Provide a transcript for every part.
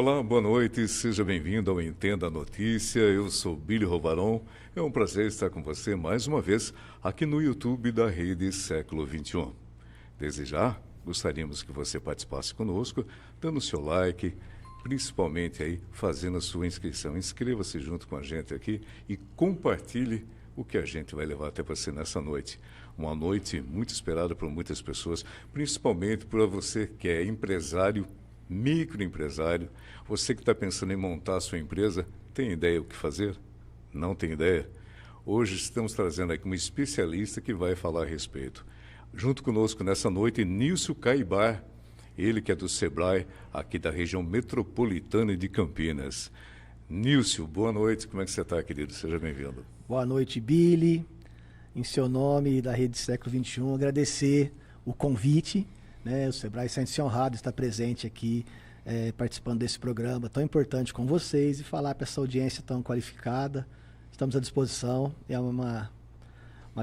Olá, boa noite, seja bem-vindo ao Entenda a Notícia. Eu sou Billy Rovaron. É um prazer estar com você mais uma vez aqui no YouTube da Rede Século XXI. Desde já, gostaríamos que você participasse conosco, dando seu like, principalmente aí fazendo a sua inscrição. Inscreva-se junto com a gente aqui e compartilhe o que a gente vai levar até você nessa noite. Uma noite muito esperada por muitas pessoas, principalmente por você que é empresário, microempresário, você que está pensando em montar a sua empresa, tem ideia o que fazer? Não tem ideia? Hoje estamos trazendo aqui um especialista que vai falar a respeito. Junto conosco nessa noite, Nilson Caibar, ele que é do Sebrae, aqui da região metropolitana de Campinas. Nilson, boa noite, como é que você está, querido? Seja bem-vindo. Boa noite, Billy. Em seu nome e da Rede Século XXI, agradecer o convite. O Sebrae sente-se honrado de estar presente aqui, participando desse programa tão importante com vocês e falar para essa audiência tão qualificada. Estamos à disposição, é uma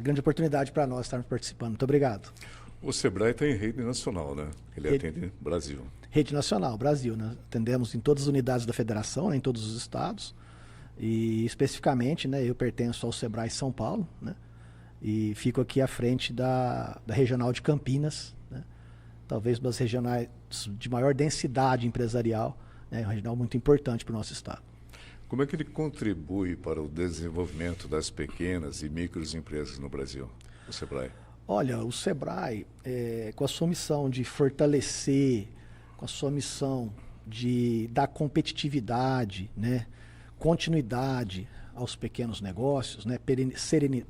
grande oportunidade para nós estarmos participando. Muito obrigado. O Sebrae está em rede nacional, né? Ele atende Brasil. Rede nacional, Brasil. Né? Atendemos em todas as unidades da federação, né? Em todos os estados. E especificamente, né, eu pertenço ao Sebrae São Paulo, né? E fico aqui à frente da regional de Campinas, né? Talvez uma das regionais de maior densidade empresarial, né? Uma regional muito importante para o nosso estado. Como é que ele contribui para o desenvolvimento das pequenas e microempresas no Brasil, o Sebrae? Olha, o Sebrae, com a sua missão de fortalecer, com a sua missão de dar competitividade, né? Continuidade aos pequenos negócios, né?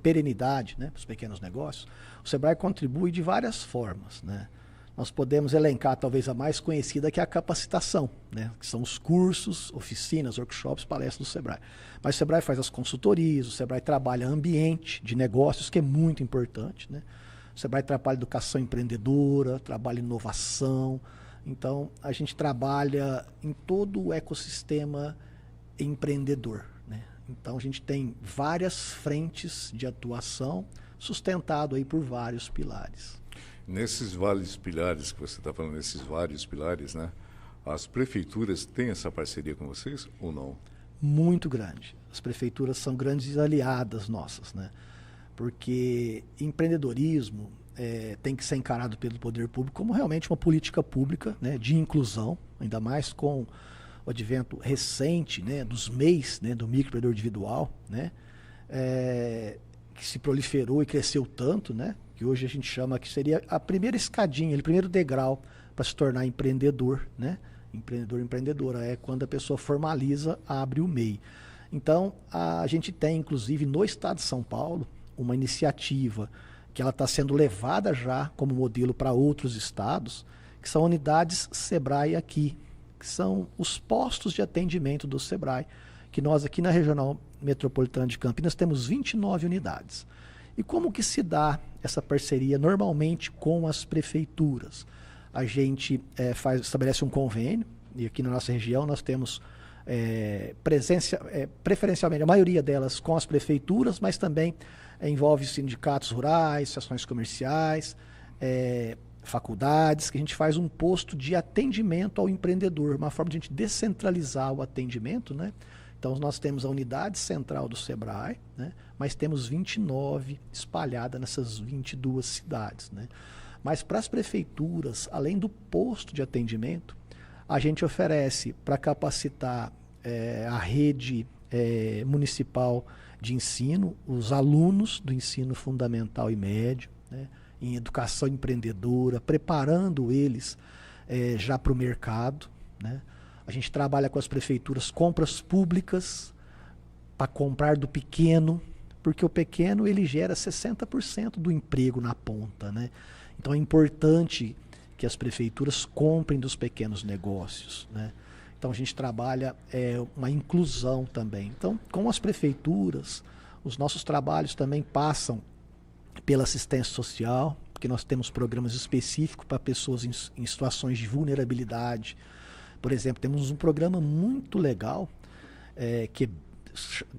Perenidade, né? Para os pequenos negócios, o Sebrae contribui de várias formas, né? Nós podemos elencar talvez a mais conhecida, que é a capacitação, né? Que são os cursos, oficinas, workshops, palestras do Sebrae. Mas o Sebrae faz as consultorias, o Sebrae trabalha ambiente de negócios, que é muito importante, né? O Sebrae trabalha educação empreendedora, trabalha inovação. Então, a gente trabalha em todo o ecossistema empreendedor, né? Então, a gente tem várias frentes de atuação, sustentado aí por vários pilares. Nesses vários pilares que você está falando, nesses vários pilares, né? As prefeituras têm essa parceria com vocês ou não? Muito grande. As prefeituras são grandes aliadas nossas, né? Porque empreendedorismo tem que ser encarado pelo poder público como realmente uma política pública, né, de inclusão, ainda mais com o advento recente, né, dos MEIs, né, do microempreendedor individual, né, que se proliferou e cresceu tanto, né, que hoje a gente chama que seria a primeira escadinha, o primeiro degrau para se tornar empreendedor, né, empreendedora, é quando a pessoa formaliza, abre o MEI. Então, a gente tem, inclusive, no estado de São Paulo, uma iniciativa que ela está sendo levada já como modelo para outros estados, que são unidades Sebrae aqui, que são os postos de atendimento do Sebrae, que nós aqui na Regional Metropolitana de Campinas temos 29 unidades. E como que se dá essa parceria normalmente com as prefeituras? A gente estabelece um convênio, e aqui na nossa região nós temos preferencialmente a maioria delas com as prefeituras, mas também envolve sindicatos rurais, associações comerciais, faculdades, que a gente faz um posto de atendimento ao empreendedor, uma forma de a gente descentralizar o atendimento, né? Então nós temos a unidade central do Sebrae, né? Mas temos 29 espalhadas nessas 22 cidades, né? Mas para as prefeituras, além do posto de atendimento, a gente oferece para capacitar a rede municipal de ensino, os alunos do ensino fundamental e médio, né, em educação empreendedora, preparando eles já para o mercado, né? A gente trabalha com as prefeituras compras públicas para comprar do pequeno, porque o pequeno ele gera 60% do emprego na ponta, né? Então é importante que as prefeituras comprem dos pequenos negócios, né? Então a gente trabalha uma inclusão também. Então, com as prefeituras, os nossos trabalhos também passam pela assistência social, porque nós temos programas específicos para pessoas em situações de vulnerabilidade. Por exemplo, temos um programa muito legal, que é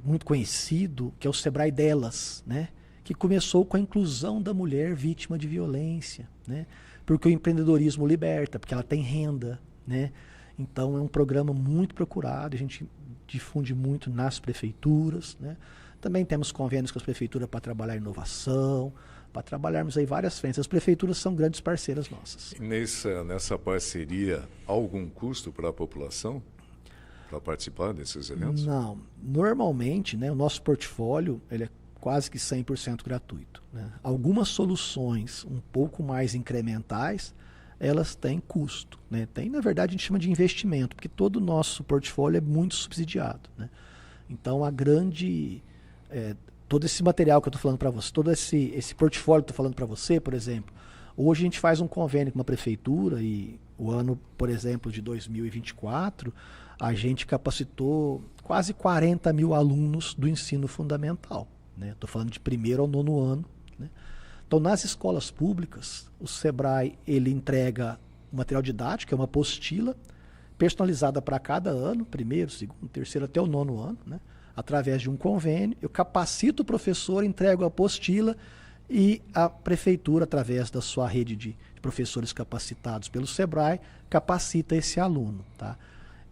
muito conhecido, que é o Sebrae Delas, né? Que começou com a inclusão da mulher vítima de violência, né? Porque o empreendedorismo liberta, porque ela tem renda, né? Então é um programa muito procurado, a gente difunde muito nas prefeituras, né? Também temos convênios com as prefeituras para trabalhar inovação, para trabalharmos aí várias frentes. As prefeituras são grandes parceiras nossas. E nessa parceria, há algum custo para a população para participar desses eventos? Não. Normalmente, né, o nosso portfólio ele é quase que 100% gratuito, né? Algumas soluções um pouco mais incrementais, elas têm custo, né? Tem, na verdade, a gente chama de investimento, porque todo o nosso portfólio é muito subsidiado, né? Então, todo esse material que eu estou falando para você, todo esse portfólio que eu estou falando para você, por exemplo, hoje a gente faz um convênio com uma prefeitura e o ano, por exemplo, de 2024, a gente capacitou quase 40 mil alunos do ensino fundamental, né? Estou falando de 1º ao 9º ano, né? Então, nas escolas públicas, o Sebrae ele entrega o material didático, que é uma apostila personalizada para cada ano, 1º, 2º, 3º até o 9º ano, né? Através de um convênio, eu capacito o professor, entrego a apostila e a prefeitura, através da sua rede de professores capacitados pelo Sebrae, capacita esse aluno, tá?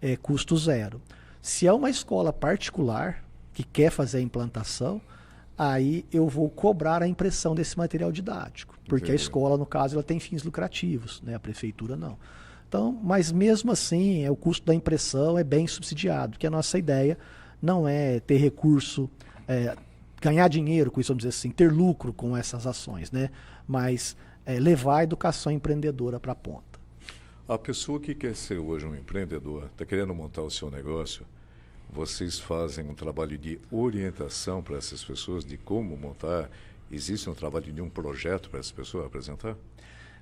É custo zero. Se é uma escola particular que quer fazer a implantação, aí eu vou cobrar a impressão desse material didático, porque a escola, no caso, ela tem fins lucrativos, né? A prefeitura não. Então, mas mesmo assim, o custo da impressão é bem subsidiado, porque a nossa ideia não é ter recurso, ganhar dinheiro com isso, vamos dizer assim, ter lucro com essas ações, né? Mas levar a educação empreendedora para a ponta. A pessoa que quer ser hoje um empreendedor, está querendo montar o seu negócio, vocês fazem um trabalho de orientação para essas pessoas de como montar? Existe um trabalho de um projeto para essa pessoa apresentar?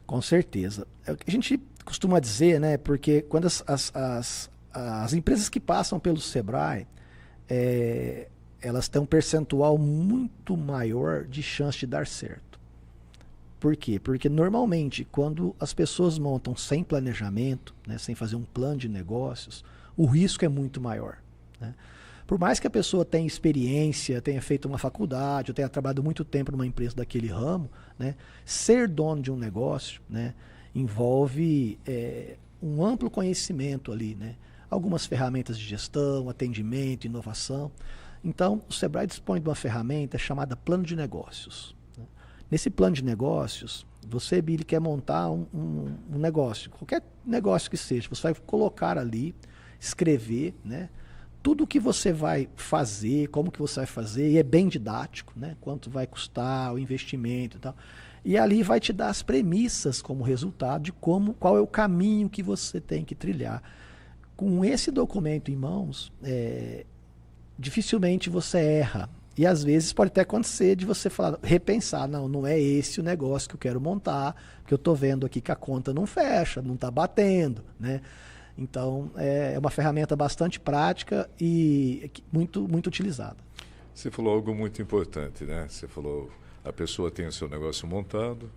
Com certeza. É o que a gente costuma dizer, né? Porque quando as empresas que passam pelo Sebrae, elas têm um percentual muito maior de chance de dar certo. Por quê? Porque normalmente, quando as pessoas montam sem planejamento, né, sem fazer um plano de negócios, o risco é muito maior, né? Por mais que a pessoa tenha experiência, tenha feito uma faculdade, ou tenha trabalhado muito tempo numa empresa daquele ramo, né, ser dono de um negócio, né, envolve um amplo conhecimento ali, né? Algumas ferramentas de gestão, atendimento, inovação. Então, o Sebrae dispõe de uma ferramenta chamada plano de negócios, né? Nesse plano de negócios, você, Billy, quer montar um negócio, qualquer negócio que seja, você vai colocar ali, escrever, né, tudo o que você vai fazer, como que você vai fazer, e é bem didático, né, quanto vai custar, o investimento e tal. E ali vai te dar as premissas como resultado de qual é o caminho que você tem que trilhar. Com esse documento em mãos, dificilmente você erra. E às vezes pode até acontecer de você repensar, não é esse o negócio que eu quero montar, porque eu estou vendo aqui que a conta não fecha, não está batendo, né? Então, é uma ferramenta bastante prática e muito, muito utilizada. Você falou algo muito importante, né? Você falou, a pessoa tem o seu negócio montado,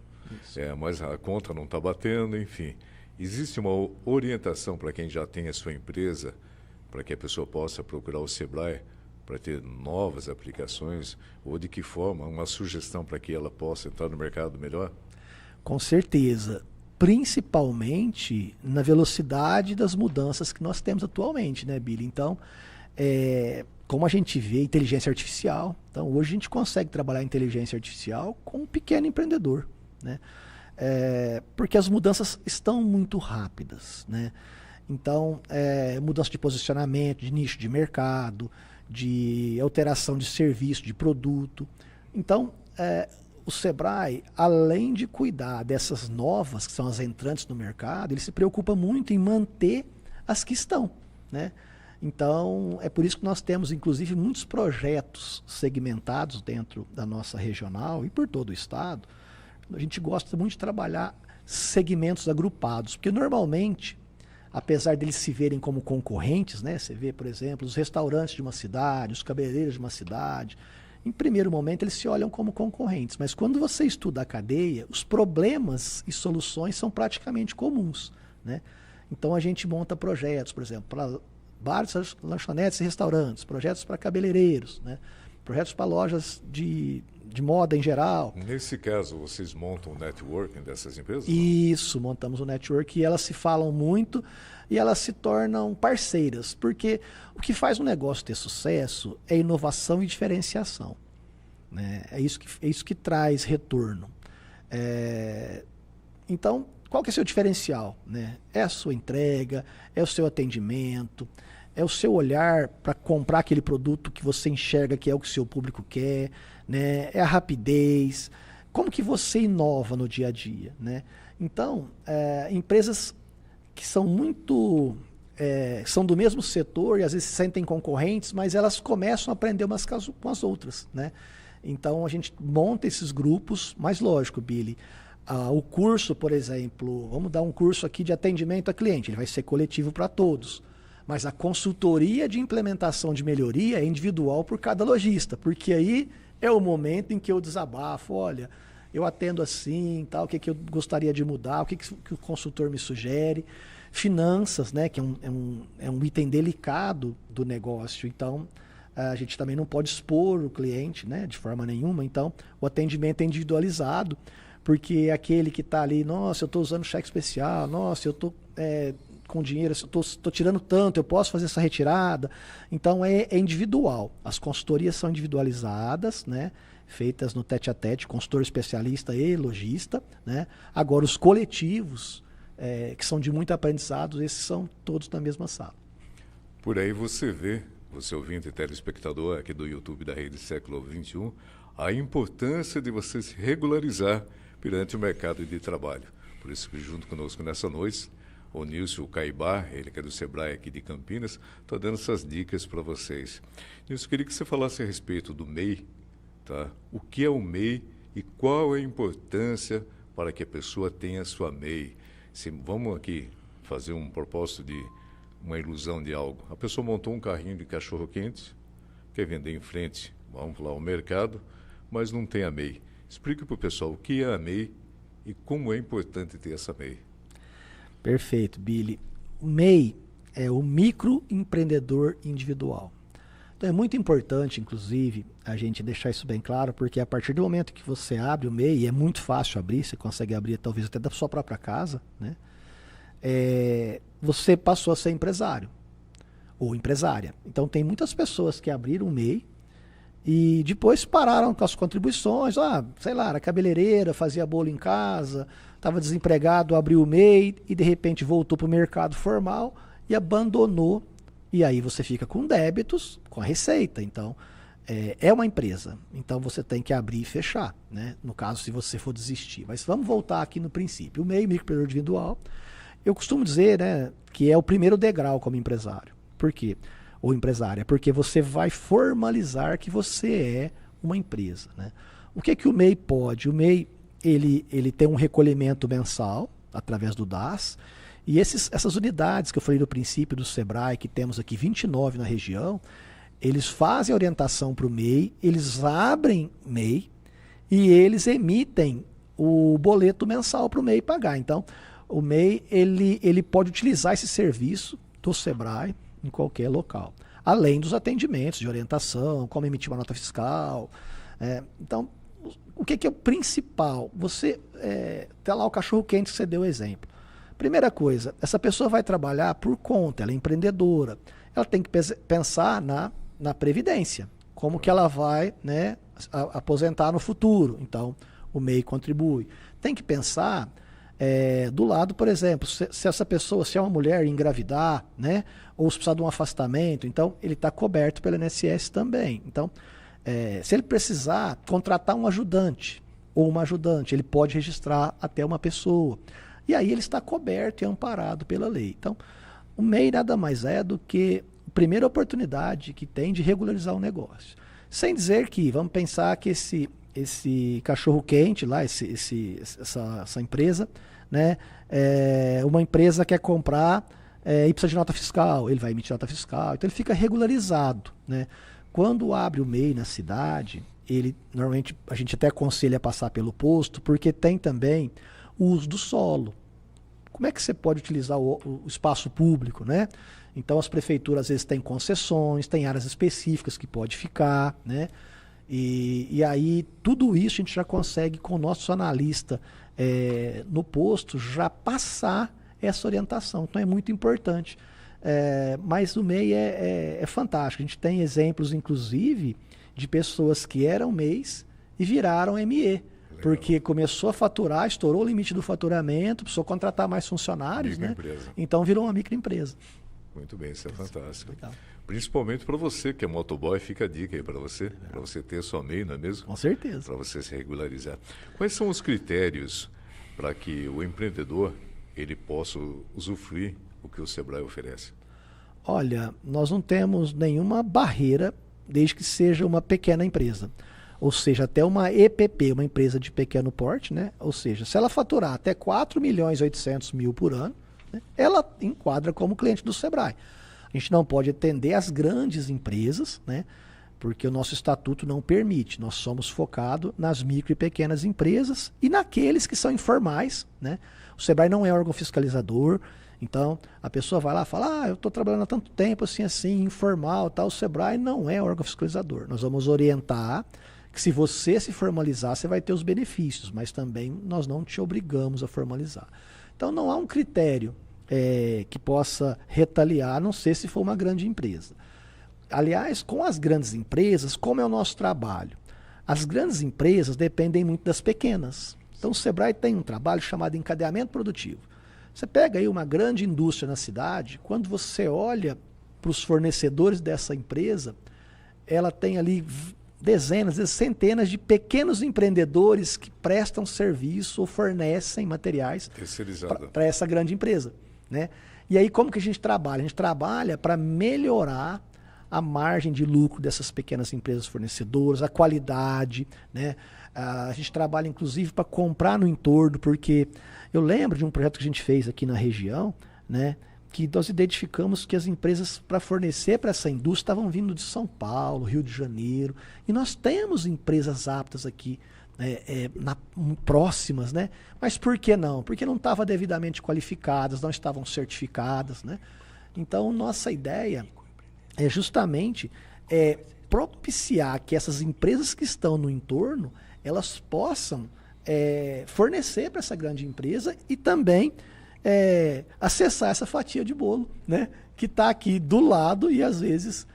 mas a conta não está batendo, enfim. Existe uma orientação para quem já tem a sua empresa, para que a pessoa possa procurar o Sebrae para ter novas aplicações, ou de que forma, uma sugestão para que ela possa entrar no mercado melhor? Com certeza. Principalmente na velocidade das mudanças que nós temos atualmente, né, Billy? Então, como a gente vê inteligência artificial, então hoje a gente consegue trabalhar inteligência artificial com um pequeno empreendedor, né? Porque as mudanças estão muito rápidas, né? Então, mudança de posicionamento, de nicho de mercado, de alteração de serviço, de produto. Então, o Sebrae, além de cuidar dessas novas, que são as entrantes no mercado, ele se preocupa muito em manter as que estão, né? Então, é por isso que nós temos, inclusive, muitos projetos segmentados dentro da nossa regional e por todo o estado. A gente gosta muito de trabalhar segmentos agrupados, porque normalmente, apesar deles se verem como concorrentes, né? Você vê, por exemplo, os restaurantes de uma cidade, os cabeleireiros de uma cidade, em primeiro momento eles se olham como concorrentes, mas quando você estuda a cadeia, os problemas e soluções são praticamente comuns, né? Então a gente monta projetos, por exemplo, para bares, lanchonetes e restaurantes, projetos para cabeleireiros, né? Projetos para lojas de de moda em geral. Nesse caso, vocês montam o networking dessas empresas? Isso, montamos um network e elas se falam muito e elas se tornam parceiras, porque o que faz um negócio ter sucesso é inovação e diferenciação, né? É isso que traz retorno. Então, qual que é o seu diferencial, né? É a sua entrega, é o seu atendimento, é o seu olhar para comprar aquele produto que você enxerga que é o que o seu público quer, né? É a rapidez. Como que você inova no dia a dia, né? Então, empresas que são muito... são do mesmo setor e às vezes se sentem concorrentes, mas elas começam a aprender umas com as outras, né? Então, a gente monta esses grupos, mas lógico, Billy, o curso, por exemplo, vamos dar um curso aqui de atendimento a cliente, ele vai ser coletivo para todos. Mas a consultoria de implementação de melhoria é individual por cada lojista, porque aí é o momento em que eu desabafo, olha, eu atendo assim, tal, o que eu gostaria de mudar, o que o consultor me sugere. Finanças, né, que é um item delicado do negócio, então a gente também não pode expor o cliente, né, de forma nenhuma, então o atendimento é individualizado, porque aquele que está ali, nossa, eu estou usando cheque especial, nossa, eu estou com dinheiro, eu estou tirando tanto, eu posso fazer essa retirada. Então é individual. As consultorias são individualizadas, né? Feitas no tete-a-tete, consultor especialista e lojista, né? Agora os coletivos, que são de muito aprendizado, esses são todos na mesma sala. Por aí você vê, você ouvinte e telespectador aqui do YouTube da Rede Século XXI, a importância de você se regularizar perante o mercado de trabalho. Por isso que junto conosco nessa noite, o Nilson Caibá, ele que é do Sebrae aqui de Campinas, está dando essas dicas para vocês. Nilson, queria que você falasse a respeito do MEI, tá? O que é o MEI e qual é a importância para que a pessoa tenha a sua MEI? Vamos aqui fazer um propósito de uma ilusão de algo. A pessoa montou um carrinho de cachorro-quente, quer vender em frente, vamos lá, ao mercado, mas não tem a MEI. Explique para o pessoal o que é a MEI e como é importante ter essa MEI. Perfeito, Billy. O MEI é o microempreendedor individual. Então é muito importante, inclusive, a gente deixar isso bem claro, porque a partir do momento que você abre o MEI, e é muito fácil abrir, você consegue abrir talvez até da sua própria casa, né? Você passou a ser empresário ou empresária. Então tem muitas pessoas que abriram o MEI e depois pararam com as contribuições, sei lá, era cabeleireira, fazia bolo em casa, estava desempregado, abriu o MEI e de repente voltou para o mercado formal e abandonou. E aí você fica com débitos, com a receita. Então, é uma empresa. Então você tem que abrir e fechar, né? No caso, se você for desistir. Mas vamos voltar aqui no princípio. O MEI, microempreendedor individual, eu costumo dizer, né, que é o primeiro degrau como empresário. Por quê? Ou empresária, porque você vai formalizar que você é uma empresa, né? O que o MEI pode? O MEI, ele tem um recolhimento mensal, através do DAS, e essas unidades que eu falei no princípio do Sebrae, que temos aqui 29 na região, eles fazem a orientação para o MEI, eles abrem MEI e eles emitem o boleto mensal para o MEI pagar. Então, o MEI ele pode utilizar esse serviço do Sebrae em qualquer local, além dos atendimentos de orientação, como emitir uma nota fiscal. Então, o que é o principal? Você tem lá o cachorro-quente que você deu o exemplo. Primeira coisa, essa pessoa vai trabalhar por conta, ela é empreendedora, ela tem que pensar na previdência, como que ela vai, né, aposentar no futuro. Então, o MEI contribui. Tem que pensar do lado, por exemplo, se essa pessoa, se é uma mulher engravidar, né, ou se precisar de um afastamento, então ele está coberto pelo INSS também. Então, se ele precisar contratar um ajudante ou uma ajudante, ele pode registrar até uma pessoa. E aí ele está coberto e amparado pela lei. Então, o MEI nada mais é do que a primeira oportunidade que tem de regularizar o negócio. Sem dizer que, vamos pensar que esse cachorro-quente lá, essa empresa, né, uma empresa quer comprar e precisa de nota fiscal, ele vai emitir nota fiscal, então ele fica regularizado, né? Quando abre o MEI na cidade, normalmente a gente até aconselha a passar pelo posto, porque tem também o uso do solo. Como é que você pode utilizar o espaço público, né? Então as prefeituras às vezes têm concessões, tem áreas específicas que pode ficar, né? E aí tudo isso a gente já consegue com o nosso analista no posto já passar essa orientação. Então é muito importante. Mas o MEI é fantástico. A gente tem exemplos, inclusive, de pessoas que eram MEIs e viraram ME. Legal. Porque começou a faturar, estourou o limite do faturamento, precisou contratar mais funcionários, né? Então virou uma microempresa. Muito bem, isso é fantástico. Legal. Principalmente para você que é motoboy, fica a dica aí para você ter sua MEI, não é mesmo? Com certeza. Para você se regularizar. Quais são os critérios para que o empreendedor ele possa usufruir o que o Sebrae oferece? Olha, nós não temos nenhuma barreira desde que seja uma pequena empresa. Ou seja, até uma EPP, uma empresa de pequeno porte, né? Ou seja, se ela faturar até 4.800.000 por ano, né? Ela enquadra como cliente do Sebrae. A gente não pode atender as grandes empresas, né? Porque o nosso estatuto não permite. Nós somos focados nas micro e pequenas empresas e naqueles que são informais, né? O Sebrae não é órgão fiscalizador, então a pessoa vai lá e fala, eu estou trabalhando há tanto tempo assim, informal, tal. O Sebrae não é órgão fiscalizador. Nós vamos orientar que se você se formalizar, você vai ter os benefícios, mas também nós não te obrigamos a formalizar. Então não há um critério que possa retaliar, a não ser se for uma grande empresa. Aliás, com as grandes empresas, como é o nosso trabalho? As grandes empresas dependem muito das pequenas. Então o Sebrae tem um trabalho chamado encadeamento produtivo. Você pega aí uma grande indústria na cidade, quando você olha para os fornecedores dessa empresa, ela tem ali dezenas, centenas de pequenos empreendedores que prestam serviço ou fornecem materiais para essa grande empresa, né? E aí como que a gente trabalha? A gente trabalha para melhorar a margem de lucro dessas pequenas empresas fornecedoras, a qualidade, né? A gente trabalha inclusive para comprar no entorno, porque eu lembro de um projeto que a gente fez aqui na região, né? Que nós identificamos que as empresas para fornecer para essa indústria estavam vindo de São Paulo, Rio de Janeiro, e nós temos empresas aptas aqui, próximas, né? Mas por que não? Porque não estavam devidamente qualificadas, não estavam certificadas, né? Então, nossa ideia é justamente propiciar que essas empresas que estão no entorno, elas possam fornecer para essa grande empresa e também acessar essa fatia de bolo, né? Que está aqui do lado e às vezes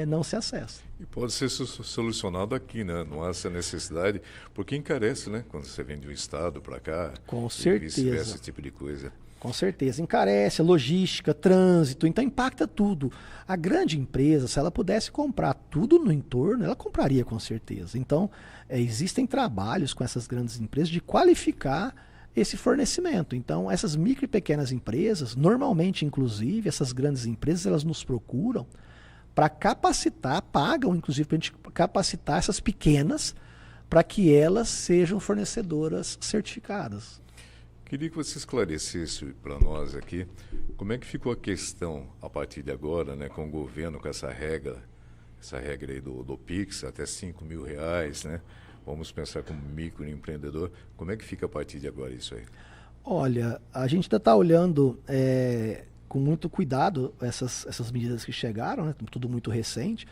não se acessa. E pode ser solucionado aqui, né? Não há essa necessidade, porque encarece, né? Quando você vem de um estado para cá. Com certeza. Esse tipo de coisa. Com certeza. Encarece a logística, trânsito, então impacta tudo. A grande empresa, se ela pudesse comprar tudo no entorno, ela compraria com certeza. Então, existem trabalhos com essas grandes empresas de qualificar esse fornecimento. Então, essas micro e pequenas empresas, normalmente, inclusive, essas grandes empresas, elas nos procuram para capacitar, pagam, inclusive, para a gente capacitar essas pequenas para que elas sejam fornecedoras certificadas. Queria que você esclarecesse para nós aqui como é que ficou a questão a partir de agora, né, com o governo, com essa regra aí do Pix, até R$5.000, né? Vamos pensar como microempreendedor. Como é que fica a partir de agora isso aí? Olha, a gente ainda está olhando com muito cuidado essas medidas que chegaram, né? Tudo muito recente,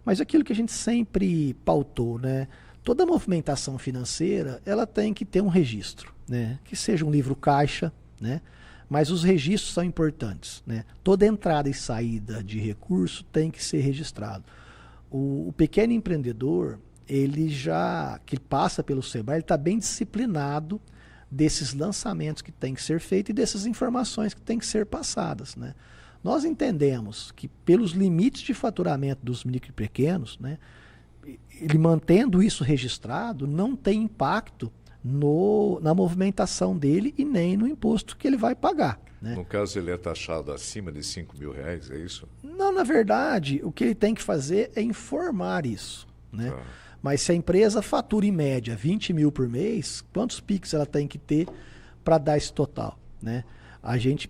mas aquilo que a gente sempre pautou, né? Toda movimentação financeira, ela tem que ter um registro, né? Que seja um livro caixa, né? Mas os registros são importantes, né? Toda entrada e saída de recurso tem que ser registrado. O pequeno empreendedor, que passa pelo Sebrae, ele está bem disciplinado desses lançamentos que tem que ser feitos e dessas informações que tem que ser passadas, né? Nós entendemos que pelos limites de faturamento dos micro e pequenos, né, ele mantendo isso registrado, não tem impacto na movimentação dele e nem no imposto que ele vai pagar, né? No caso, ele é taxado acima de R$5.000, é isso? Não, na verdade, o que ele tem que fazer é informar isso, né? Mas se a empresa fatura em média 20 mil por mês, quantos PIX ela tem que ter para dar esse total, né? A gente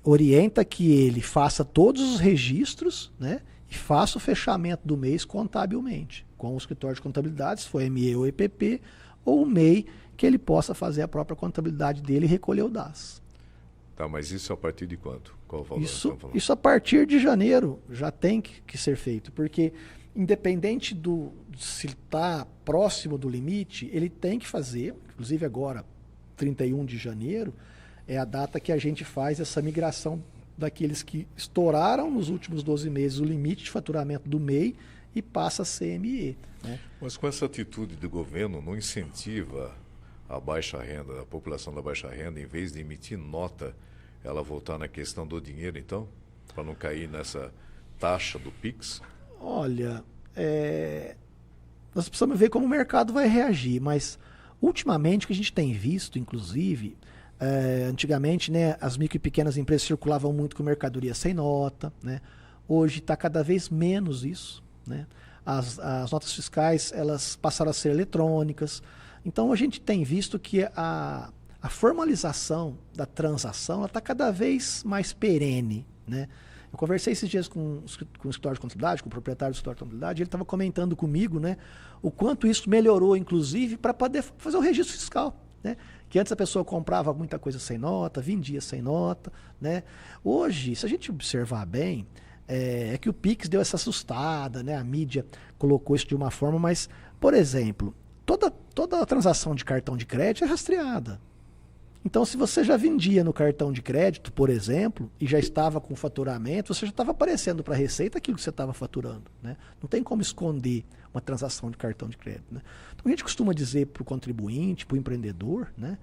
orienta que ele faça todos os registros, né? E faça o fechamento do mês contabilmente, com o escritório de contabilidade, se for ME ou EPP, ou o MEI, que ele possa fazer a própria contabilidade dele e recolher o DAS. Tá, mas isso a partir de quanto? Qual o valor? Isso a partir de janeiro já tem que ser feito, porque independente se está próximo do limite, ele tem que fazer, inclusive agora, 31 de janeiro, é a data que a gente faz essa migração daqueles que estouraram nos últimos 12 meses o limite de faturamento do MEI e passa a CME. Né? Mas com essa atitude do governo, não incentiva a baixa renda, a população da baixa renda, em vez de emitir nota, ela voltar na questão do dinheiro, então? Para não cair nessa taxa do PIX? Olha, nós precisamos ver como o mercado vai reagir, mas ultimamente o que a gente tem visto, inclusive, antigamente, né, as micro e pequenas empresas circulavam muito com mercadoria sem nota, né? Hoje está cada vez menos isso, né? As notas fiscais elas passaram a ser eletrônicas. Então a gente tem visto que a formalização da transação está cada vez mais perene, né? Eu conversei esses dias com o escritório de contabilidade, com o proprietário do escritório de contabilidade, ele estava comentando comigo, né, o quanto isso melhorou, inclusive, para poder fazer o registro fiscal, né? Que antes a pessoa comprava muita coisa sem nota, vendia sem nota, né? Hoje, se a gente observar bem, é que o Pix deu essa assustada, né? A mídia colocou isso de uma forma, mas, por exemplo, toda a transação de cartão de crédito é rastreada. Então, se você já vendia no cartão de crédito, por exemplo, e já estava com faturamento, você já estava aparecendo para a Receita aquilo que você estava faturando, né? Não tem como esconder uma transação de cartão de crédito, né? Então, a gente costuma dizer para o contribuinte, para o empreendedor, né,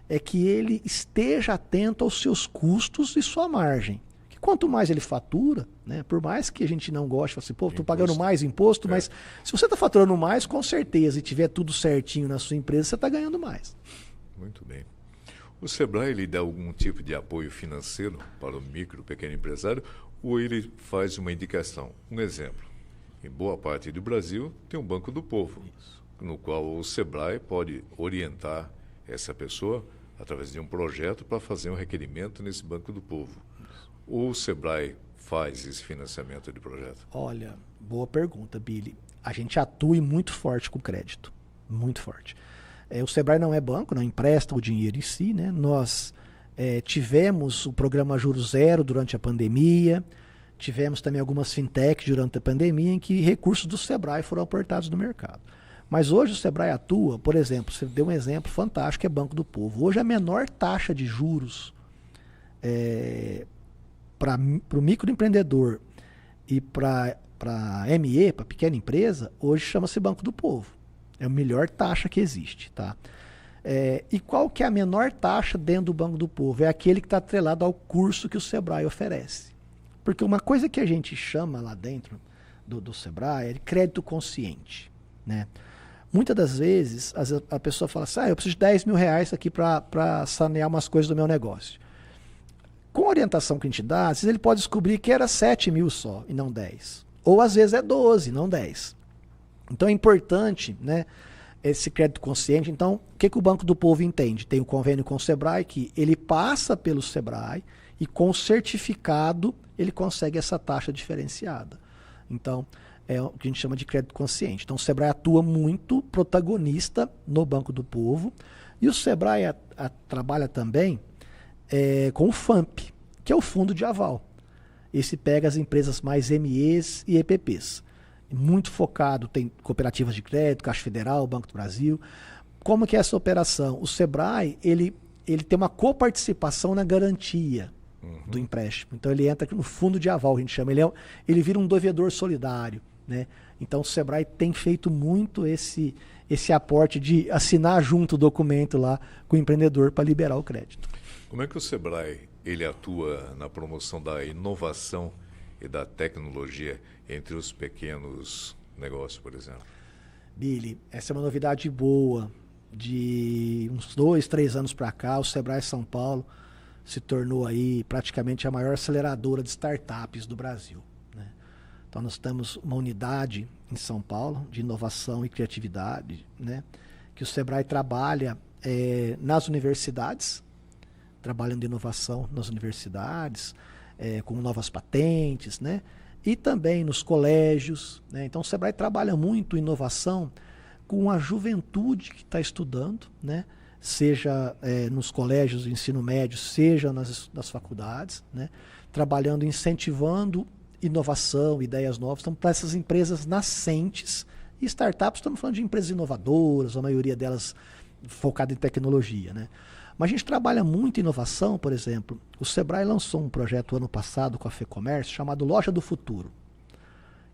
é que ele esteja atento aos seus custos e sua margem. Que quanto mais ele fatura, né, por mais que a gente não goste, assim, pô, estou pagando mais imposto, mas se você está faturando mais, com certeza, e tiver tudo certinho na sua empresa, você está ganhando mais. Muito bem. O Sebrae ele dá algum tipo de apoio financeiro para o micro e pequeno empresário ou ele faz uma indicação? Um exemplo, em boa parte do Brasil tem um Banco do Povo, no qual o Sebrae pode orientar essa pessoa através de um projeto para fazer um requerimento nesse Banco do Povo. Ou o Sebrae faz esse financiamento de projeto? Olha, boa pergunta, Billy. A gente atua muito forte com crédito, muito forte. O Sebrae não é banco, não empresta o dinheiro em si, né? Nós tivemos o programa Juros Zero durante a pandemia, tivemos também algumas fintechs durante a pandemia em que recursos do Sebrae foram aportados no mercado. Mas hoje o Sebrae atua, por exemplo, você deu um exemplo fantástico, que é Banco do Povo. Hoje a menor taxa de juros para o microempreendedor e para ME, para pequena empresa, hoje chama-se Banco do Povo. É a melhor taxa que existe, tá? E qual que é a menor taxa dentro do Banco do Povo? É aquele que está atrelado ao curso que o Sebrae oferece. Porque uma coisa que a gente chama lá dentro do Sebrae é de crédito consciente, né? Muitas das vezes a pessoa fala assim, eu preciso de 10 mil reais aqui para sanear umas coisas do meu negócio. Com a orientação que a gente dá, às vezes ele pode descobrir que era 7 mil só e não 10. Ou às vezes é 12, não 10. Então é importante, né, esse crédito consciente. Então, o que o Banco do Povo entende? Tem o convênio com o Sebrae, que ele passa pelo Sebrae e com o certificado ele consegue essa taxa diferenciada. Então, é o que a gente chama de crédito consciente. Então, o Sebrae atua muito protagonista no Banco do Povo e o Sebrae trabalha também com o FAMP, que é o Fundo de Aval. Esse pega as empresas mais MEs e EPPs. Muito focado, tem cooperativas de crédito, Caixa Federal, Banco do Brasil. Como que é essa operação? O Sebrae, ele tem uma coparticipação na garantia do empréstimo. Então ele entra aqui no fundo de aval, a gente chama. Ele vira um devedor solidário, né? Então o Sebrae tem feito muito esse aporte de assinar junto o documento lá com o empreendedor para liberar o crédito. Como é que o Sebrae ele atua na promoção da inovação e da tecnologia entre os pequenos negócios, por exemplo? Billy, essa é uma novidade boa. De uns 2, 3 anos para cá, o Sebrae São Paulo se tornou aí praticamente a maior aceleradora de startups do Brasil, né? Então nós temos uma unidade em São Paulo de inovação e criatividade, né, que o Sebrae trabalha nas universidades, trabalhando inovação nas universidades, com novas patentes, né? E também nos colégios, né? Então o Sebrae trabalha muito inovação com a juventude que está estudando, né? Seja nos colégios de ensino médio, seja nas faculdades, né? Trabalhando, incentivando inovação, ideias novas. Então, para essas empresas nascentes e startups, estamos falando de empresas inovadoras, a maioria delas focada em tecnologia, né? Mas a gente trabalha muito em inovação, por exemplo. O Sebrae lançou um projeto ano passado com a FEComércio chamado Loja do Futuro,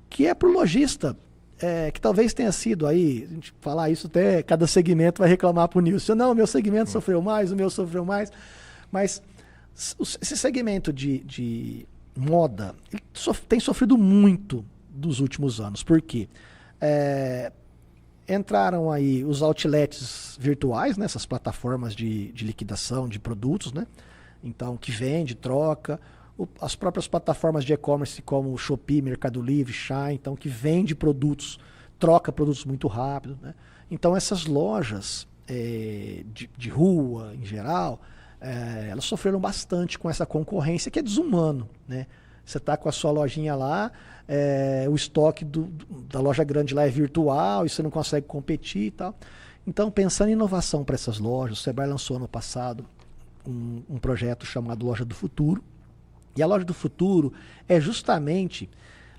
que é para o lojista, que talvez tenha sido aí, a gente falar isso até cada segmento vai reclamar para o Nilson. Não, o meu segmento sofreu mais, o meu sofreu mais. Mas esse segmento de moda ele tem sofrido muito dos últimos anos. Por quê? Entraram aí os outlets virtuais, né, essas plataformas de liquidação de produtos, né? Então, que vende, troca. As próprias plataformas de e-commerce como o Shopee, Mercado Livre, Shine, então, que vende produtos, troca produtos muito rápido, né? Então, essas lojas de rua, em geral, elas sofreram bastante com essa concorrência que é desumano, né? Você está com a sua lojinha lá, o estoque da loja grande lá é virtual e você não consegue competir e tal. Então, pensando em inovação para essas lojas, o Sebrae lançou ano passado um projeto chamado Loja do Futuro. E a Loja do Futuro é justamente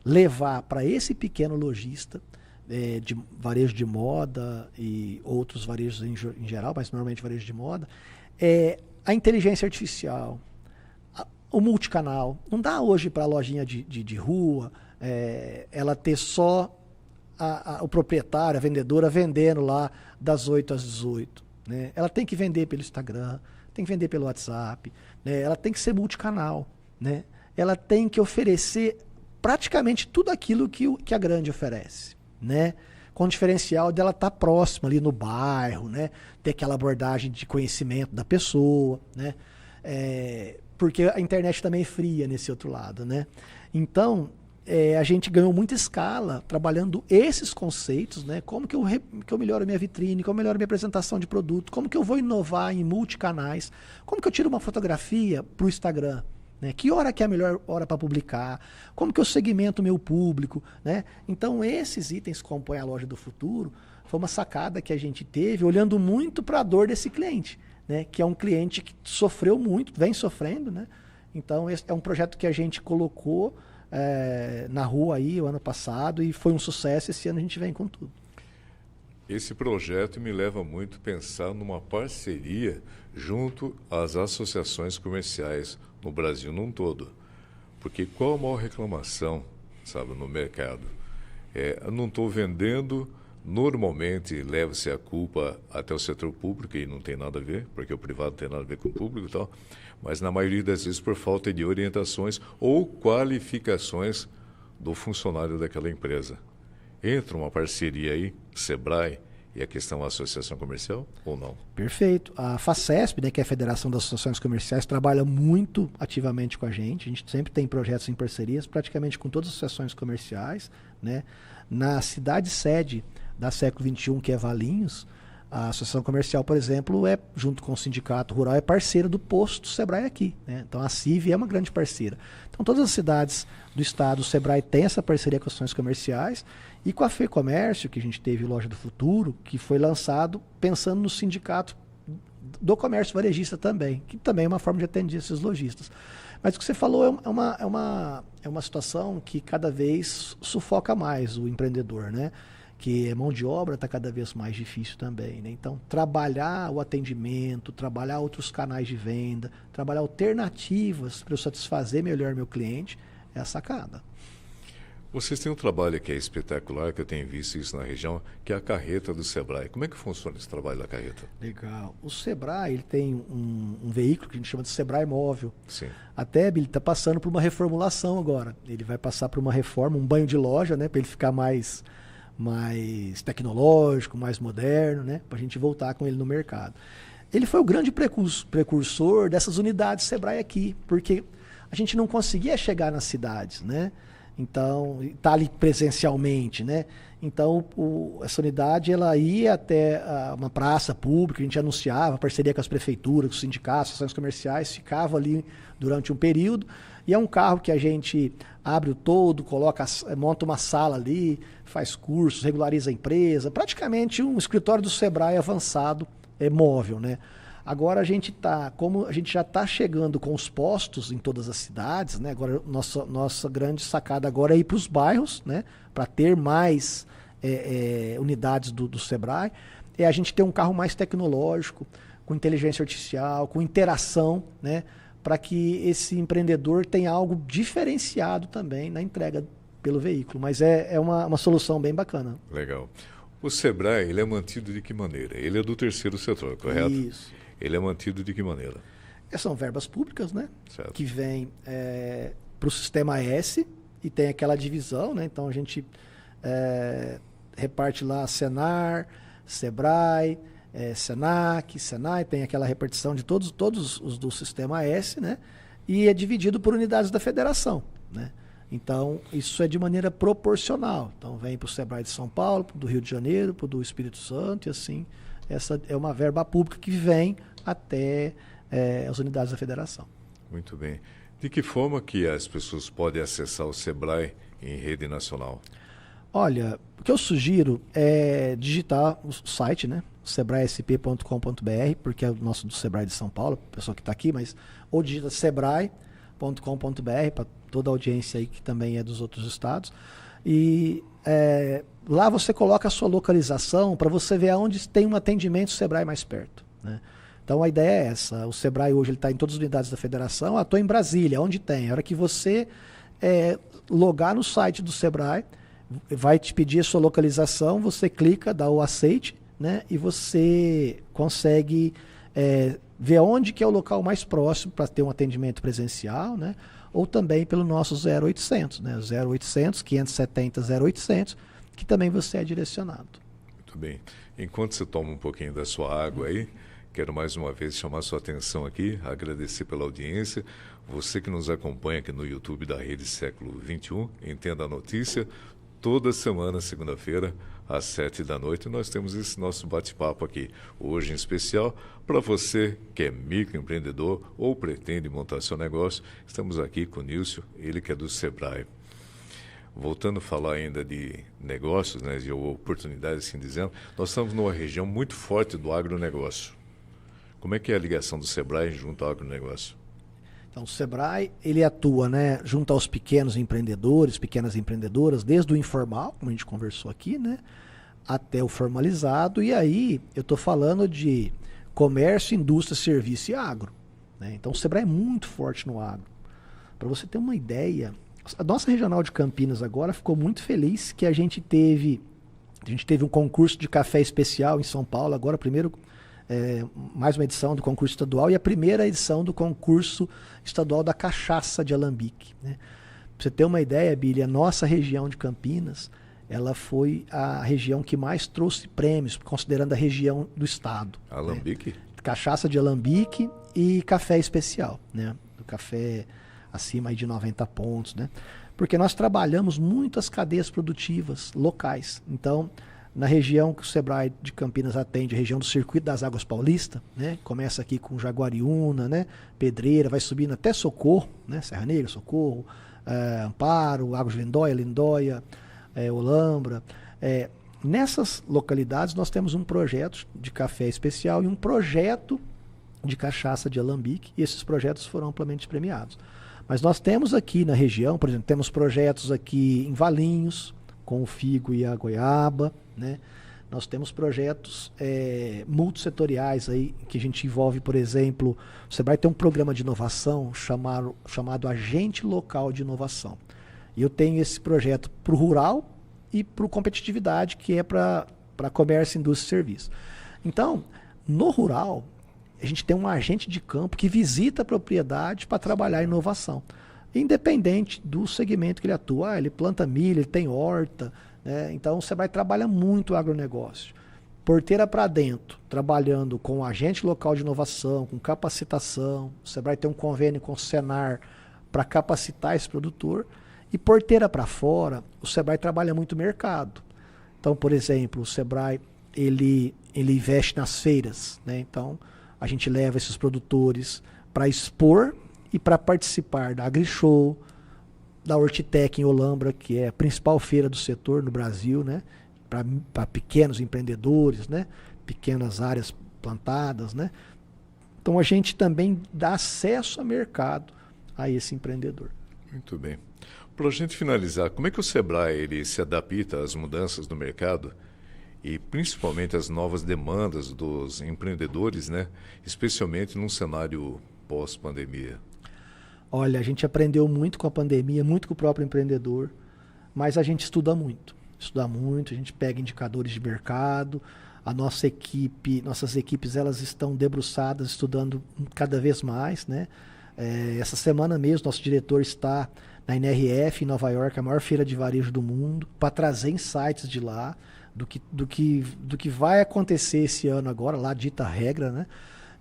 levar para esse pequeno lojista de varejo de moda e outros varejos em geral, mas normalmente varejo de moda, a inteligência artificial, o multicanal. Não dá hoje para a lojinha de rua ela ter só o proprietário, a vendedora, vendendo lá das 8 às 18. Né? Ela tem que vender pelo Instagram, tem que vender pelo WhatsApp, né? Ela tem que ser multicanal. Né? Ela tem que oferecer praticamente tudo aquilo que a grande oferece. Né? Com o diferencial dela estar próxima ali no bairro, né? Ter aquela abordagem de conhecimento da pessoa, né? Porque a internet também é fria nesse outro lado, né? Então, a gente ganhou muita escala trabalhando esses conceitos, né? Como que eu melhoro a minha vitrine, como eu melhoro a minha apresentação de produto, como que eu vou inovar em multicanais, como que eu tiro uma fotografia para o Instagram, né? Que hora que é a melhor hora para publicar, como que eu segmento o meu público, né? Então, esses itens que compõem a Loja do Futuro foi uma sacada que a gente teve olhando muito para a dor desse cliente, né? Que é um cliente que sofreu muito, vem sofrendo, né? Então, esse é um projeto que a gente colocou na rua aí o ano passado e foi um sucesso. Esse ano a gente vem com tudo. Esse projeto me leva muito a pensar numa parceria junto às associações comerciais no Brasil num todo. Porque qual a maior reclamação, sabe, no mercado? Eu não estou vendendo, normalmente leva-se a culpa até o setor público, e não tem nada a ver, porque o privado não tem nada a ver com o público e tal, mas na maioria das vezes por falta de orientações ou qualificações do funcionário daquela empresa. Entra uma parceria aí, Sebrae e a questão da associação comercial ou não? Perfeito. A FACESP, né, que é a Federação das Associações Comerciais, trabalha muito ativamente com a gente. A gente sempre tem projetos em parcerias, praticamente com todas as associações comerciais, né? Na cidade sede da Século XXI, que é Valinhos, a Associação Comercial, por exemplo, junto com o Sindicato Rural, é parceira do posto Sebrae aqui. Né? Então a CIV é uma grande parceira. Então todas as cidades do estado, o Sebrae tem essa parceria com as associações comerciais e com a FEComércio, que a gente teve Loja do Futuro, que foi lançado pensando no sindicato do comércio varejista também, que também é uma forma de atender esses lojistas. Mas o que você falou é uma situação que cada vez sufoca mais o empreendedor, né? Que a mão de obra está cada vez mais difícil também, né? Então, trabalhar o atendimento, trabalhar outros canais de venda, trabalhar alternativas para eu satisfazer melhor meu cliente, é a sacada. Vocês têm um trabalho que é espetacular, que eu tenho visto isso na região, que é a carreta do Sebrae. Como é que funciona esse trabalho da carreta? Legal. O Sebrae ele tem um veículo que a gente chama de Sebrae Móvel. Sim. Até ele está passando por uma reformulação agora. Ele vai passar por uma reforma, um banho de loja, né, para ele ficar mais tecnológico, mais moderno, né, para a gente voltar com ele no mercado. Ele foi o grande precursor dessas unidades Sebrae aqui, porque a gente não conseguia chegar nas cidades, né? Então, está ali presencialmente, né? Então, essa unidade ela ia até uma praça pública, a gente anunciava, parceria com as prefeituras, com os sindicatos, associações comerciais, ficava ali durante um período. E é um carro que a gente abre o todo, monta uma sala ali, faz cursos, regulariza a empresa, praticamente um escritório do Sebrae avançado, móvel, né? Agora como a gente já está chegando com os postos em todas as cidades, né? Agora nossa grande sacada agora é ir para os bairros, né? Para ter mais unidades do Sebrae. É a gente ter um carro mais tecnológico, com inteligência artificial, com interação, né? Para que esse empreendedor tenha algo diferenciado também na entrega pelo veículo. Mas é uma solução bem bacana. Legal. O Sebrae, ele é mantido de que maneira? Ele é do terceiro setor, correto? Isso. Ele é mantido de que maneira? São verbas públicas, né? Certo. Que vêm para o Sistema S e tem aquela divisão, né? Então a gente reparte lá Senar, Sebrae, Senac, Senai, tem aquela repartição de todos os do Sistema S, né? E é dividido por unidades da federação, né? Então, isso é de maneira proporcional. Então, vem para o Sebrae de São Paulo, do Rio de Janeiro, para o do Espírito Santo, e assim, essa é uma verba pública que vem até as unidades da federação. Muito bem. De que forma que as pessoas podem acessar o Sebrae em rede nacional? Olha, o que eu sugiro é digitar o site, né? sebraesp.com.br, porque é o nosso do Sebrae de São Paulo, a pessoa que está aqui, mas ou digita sebrae.com.br para toda a audiência aí que também é dos outros estados. E lá você coloca a sua localização para você ver aonde tem um atendimento Sebrae mais perto, né? Então a ideia é essa. O Sebrae hoje está em todas as unidades da federação. Estou em Brasília, onde tem? A hora que você logar no site do Sebrae, vai te pedir a sua localização, você clica, dá o aceite, né? E você consegue ver onde que é o local mais próximo para ter um atendimento presencial, né? Ou também pelo nosso 0800, né? 0800 570 0800, que também você é direcionado. Muito bem. Enquanto você toma um pouquinho da sua água aí, quero mais uma vez chamar a sua atenção aqui, agradecer pela audiência. Você que nos acompanha aqui no YouTube da Rede Século XXI, Entenda a Notícia. Toda semana, segunda-feira, às 7 da noite, nós temos esse nosso bate-papo aqui. Hoje, em especial, para você que é microempreendedor ou pretende montar seu negócio, estamos aqui com o Nílcio, ele que é do Sebrae. Voltando a falar ainda de negócios, né, de oportunidades, assim dizendo, nós estamos numa região muito forte do agronegócio. Como é que é a ligação do Sebrae junto ao agronegócio? Então, o Sebrae, ele atua, né, junto aos pequenos empreendedores, pequenas empreendedoras, desde o informal, como a gente conversou aqui, né, até o formalizado. E aí, eu estou falando de comércio, indústria, serviço e agro, né? Então, o Sebrae é muito forte no agro. Para você ter uma ideia, a nossa regional de Campinas agora ficou muito feliz que a gente teve um concurso de café especial em São Paulo, agora primeiro... mais uma edição do concurso estadual e a primeira edição do concurso estadual da cachaça de alambique, né? Pra você ter uma ideia, Billy, a nossa região de Campinas, ela foi a região que mais trouxe prêmios, considerando a região do estado. Alambique? Né? Cachaça de alambique e café especial, né? Do café acima aí de 90 pontos, né? Porque nós trabalhamos muitas cadeias produtivas locais. Então, na região que o Sebrae de Campinas atende, a região do Circuito das Águas Paulista, né? Começa aqui com Jaguariúna, né? Pedreira, vai subindo até Socorro, né? Serra Negra, Socorro, Amparo, Águas de Lindóia, Olambra. Nessas localidades nós temos um projeto de café especial e um projeto de cachaça de alambique, e esses projetos foram amplamente premiados. Mas nós temos aqui na região, por exemplo, temos projetos aqui em Valinhos, com o figo e a goiaba, né? Nós temos projetos multissetoriais aí, que a gente envolve, por exemplo, o Sebrae tem um programa de inovação chamado Agente Local de Inovação. E eu tenho esse projeto para o rural e para o competitividade, que é para comércio, indústria e serviço. Então, no rural, a gente tem um agente de campo que visita a propriedade para trabalhar a inovação. Independente do segmento que ele atua. Ele planta milho, ele tem horta, né? Então o Sebrae trabalha muito o agronegócio. Porteira para dentro, trabalhando com o agente local de inovação, com capacitação. O Sebrae tem um convênio com o Senar para capacitar esse produtor. E porteira para fora, o Sebrae trabalha muito mercado. Então, por exemplo, o Sebrae ele investe nas feiras, né? Então a gente leva esses produtores para expor e para participar da AgriShow, da Hortitec em Olambra, que é a principal feira do setor no Brasil, né? Para pequenos empreendedores, né? Pequenas áreas plantadas, né? Então a gente também dá acesso a mercado a esse empreendedor. Muito bem. Para a gente finalizar, como é que o Sebrae ele se adapta às mudanças do mercado e principalmente às novas demandas dos empreendedores, né? Especialmente num cenário pós-pandemia? Olha, a gente aprendeu muito com a pandemia, muito com o próprio empreendedor, mas a gente estuda muito. A gente pega indicadores de mercado, a nossa equipe, nossas equipes, elas estão debruçadas, estudando cada vez mais, né? Essa semana mesmo, nosso diretor está na NRF, em Nova York, a maior feira de varejo do mundo, para trazer insights de lá, do que vai acontecer esse ano agora, lá dita regra, né?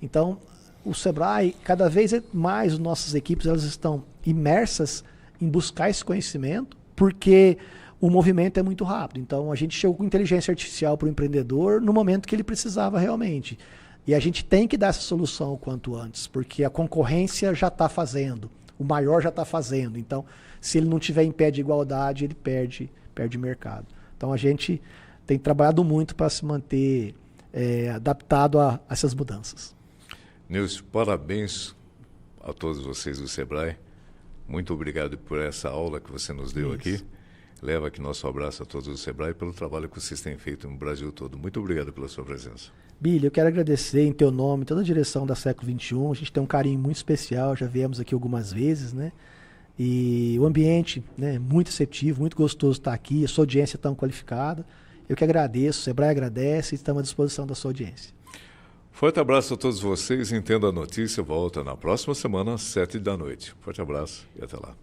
Então, o Sebrae, cada vez mais nossas equipes, elas estão imersas em buscar esse conhecimento, porque o movimento é muito rápido. Então, a gente chegou com inteligência artificial para o empreendedor no momento que ele precisava realmente. E a gente tem que dar essa solução o quanto antes, porque a concorrência já está fazendo, o maior já está fazendo. Então, se ele não tiver em pé de igualdade, ele perde mercado. Então, a gente tem trabalhado muito para se manter adaptado a essas mudanças. Nilson, parabéns a todos vocês do Sebrae. Muito obrigado por essa aula que você nos deu aqui. Leva aqui nosso abraço a todos do Sebrae pelo trabalho que vocês têm feito no Brasil todo. Muito obrigado pela sua presença. Billy, eu quero agradecer em teu nome, toda a direção da Século XXI. A gente tem um carinho muito especial, já viemos aqui algumas vezes, né? E o ambiente, né, muito receptivo, muito gostoso estar aqui, a sua audiência tão qualificada. Eu que agradeço, o Sebrae agradece e estamos à disposição da sua audiência. Forte abraço a todos vocês. Entenda a Notícia volta na próxima semana, às 7 da noite. Forte abraço e até lá.